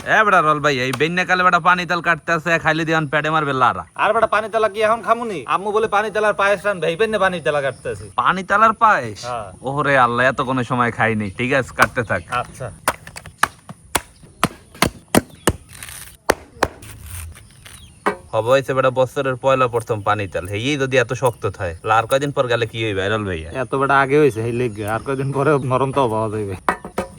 এ বেটা রল ভাই এই বেন্যা কালে বেটা পানি তাল কাটতে আছে খাইলে দিয়ান পেটে মারবে লারা। আর বেটা পানি তেলা কি এখন খামুনি? আম্মু বলে পানি তেলার পায়েস রান ভাই বেন্নে পানি তেলা কাটতেছি। পানি তালার পায়েস? হ্যাঁ। ওরে আল্লাহ, এত কোনো সময় খাইনি। ঠিক আছে, কাটতে থাক। আচ্ছা। হবে হয়েছে বেটা বছরের পয়লা প্রথম পানি তাল, হেই যদি এত শক্ত থাকে আর কয়দিন পর গেলে কি হইবে রল ভাইয়া? এত বেটা আগে হয়েছে এই লেগে, আর কয়দিন পরে নরম তো পাওয়া যাবে।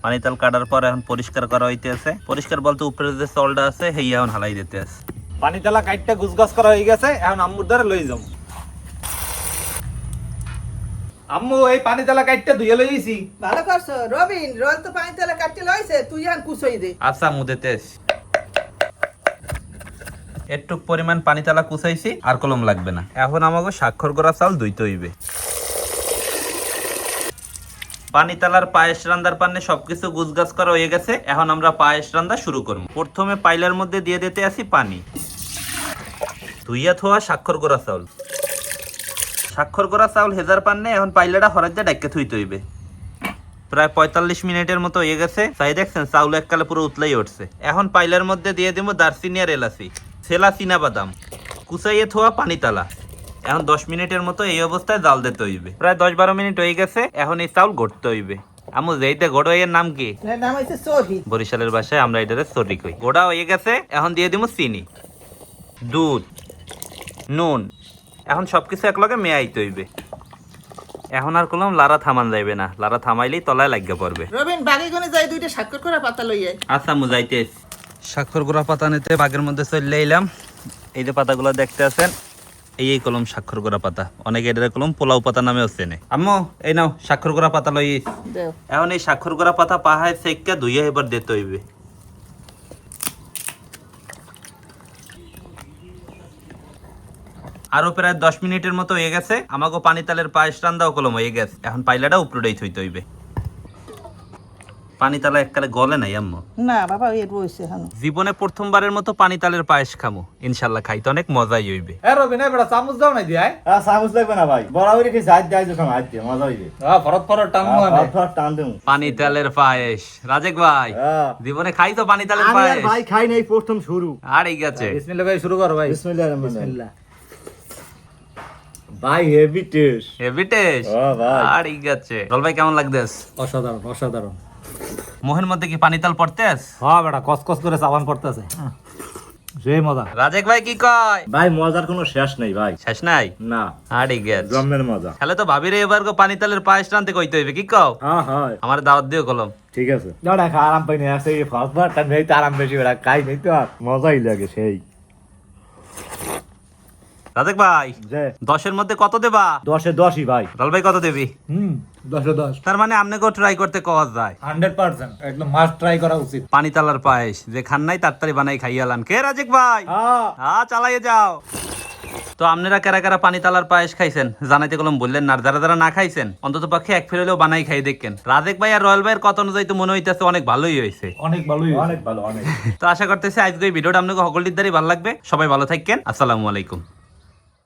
পানি তাল কাটার পর এখন পরিষ্কার করা হইতে আছে। পরিষ্কার বলতে উপরে যে চলটা আছে হেই এখন হালাই দিতে আছে। পানি তেলা কাটটা গুছগাছ করা হয়ে গেছে, এখন আম্মুর দ্বারা লই যাম। আম্মু এই পানি তেলা কাটটা ধুয়ে লইছি। ভালো করছো রবিন, রোল তো পানি তেলে কাটতে লইছে, তুই এখন কুচই দে। আচ্ছা মুদেতে আসি। একটু পরিমাণ পানি তালা কুচাইছি, আর কলম লাগবে না। এখন আমাকে স্বাক্ষর করা চাল ধুইতে হইবে। পানি তালার পায়েস রান্দার পান্নে সবকিছু গুছগাছ করা হয়ে গেছে। এখন আমরা পায়েস রান্দা শুরু করব। প্রথমে পাইলার মধ্যে দিয়ে দিতে আসি পানি, ধুইয়া থোয়া স্বাক্ষর করা চাউল। স্বাক্ষর করা চাউল হেজার পান্নে এখন পাইলাটা হরাইতে ডাইকে থুইতে হইবে। প্রায় 45 মিনিটের মতো হয়ে গেছে। তাই দেখছেন চাউল এককালে পুরো উতলাই উঠছে। এখন পাইলার মধ্যে দিয়ে দিব দারচিনি আর এলাচি, ছেলা চীনা বাদাম, কুচাইয়ে থোয়া পানি তালা। এখন 10 মিনিটের মতো এই অবস্থায় জাল দিতে হইবে। প্রায় 10-12 মিনিট হয়ে গেছে। এখন এই চাউল ঘটতে হইবে। আমু যেইতে গোড়া এর নাম কি? এর নাম হইছে সহি। বরিশালের ভাষায় আমরা এটারে সরি কই। গোড়া হয়ে গেছে। এখন দিয়ে দিব চিনি, দুধ, নুন। এখন সবকিছু একলগে মেয়াইতে হইবে। এখন আর কলম লারা থামান যাইবে না, লারা থামাইলেই তলায় লাগিয়ে পড়বে। রবিন বাগি কোনে যাই দুইটা স্বাক্ষর করা পাতা লইয়ে। আচ্ছা আমু যাইতে আছি। স্বাক্ষর করা পাতা নিতে বাগের মধ্যে চলে এলাম। এই যে পাতাগুলো দেখতে আছেন, এই কলম স্বাক্ষর করা পাতা। অনেকে এটার কলম পোলাও পাতা নামেও চেনে। আম্মু এই নাও স্বাক্ষর করা পাতা লই। দেও। এখন এই স্বাক্ষর করা পাতা পাহায় সেক্কা ধুইয়া এবার দিতে হইবে। আরো প্রায় 10 মিনিটের মতো হয়ে গেছে। আমাকে পানি তালের পায়েস রান্দাও কলম হয়ে গেছে। এখন পাইলাটা উপরেই থইতে হইবে। পানি তালা এককালে গলে নাই আম্মু? না বাবা এর বইছে এখন। জীবনে প্রথমবারের মতো পানি তালের পায়েস খামু। ইনশাল্লাহ খাইতে অনেক মজাই হইবে। এ রবিন এই বেটা চামচ দাও নাই দিয়াই। চামচ লাগবে না ভাই, বরাবরই কি সাইড দেয় যখন হাত দিয়ে মজা হইবে। ফরত ফরত টানমু আনে। টান দেবো। পানি তালের পায়েস রাজেক ভাই জীবনে খাইতো পানি তালের আমি আর পায়েস? ভাই খাই নাই, প্রথম শুরু। আর এই গেছে। বিসমিল্লাহ ভাই শুরু কর ভাই। বিসমিল্লাহির রহমানির রহিম। ভাই হেভি টেস্ট। Heavy taste. ভাই আর এই গেছে। রল ভাই কেমন লাগতেছ? অসাধারণ অসাধারণ। মোহের মধ্যে কি পানি তাল পড়তেছ? হ্যাঁ বেটা কসকস করে সাবান পড়তেছে, সেই মজা। রাজেক ভাই কি কয়? ভাই মজার কোনো শেষ নেই ভাই। শেষ নাই? না, আর এই গেছে। জন্মের মজা। তাহলে তো ভাবিরে এবার পানি তালের পায়েস রানতে কইতে হইবে, কি কও? হ্যাঁ হ্যাঁ আমার দাওয়াত দিও কলম। ঠিক আছে। যাওয়া খা আরাম পাই না, আছে এই ফার্স্ট বার টাইম এই তো আরাম বেশি বেড়া খাই নাই তো আর মজাই লাগে সেই। রাজেক ভাই যে 10-এর মধ্যে কত দেবা? 10-এ 10ই ভাই। রল ভাই কত দেবি? 10-এ 10। তার মানে আপনাকেও ট্রাই করতে কওয়া যায়। 100% একদম মাস্ট ট্রাই করা উচিত। পানি তালার পায়েস যে খান নাই তাড়াতাড়ি বানাই খাইয়ালান। কে রাজেক ভাই? হ্যাঁ চালাইয়ে যাও। তো আপনারা কারা কারা পানি তালার পায়েস খাইছেন জানাইতে কলম বললেন না। যারা যারা না খাইছেন অন্তত পক্ষে এক ফেরেলেও বানাই খাই দেখেন। রাজেক ভাই আর রয়্যাল ভাইয়ের কথা অনুযায়ী তো মনে হইতেছে অনেক ভালোই হয়েছে। অনেক ভালোই, অনেক ভালো, অনেক। তো আশা করতেছি আজকে এই ভিডিওটা আপনাকে সকলের দ্বারাই ভালো লাগবে। সবাই ভালো থাকেন। আসসালামু আলাইকুম।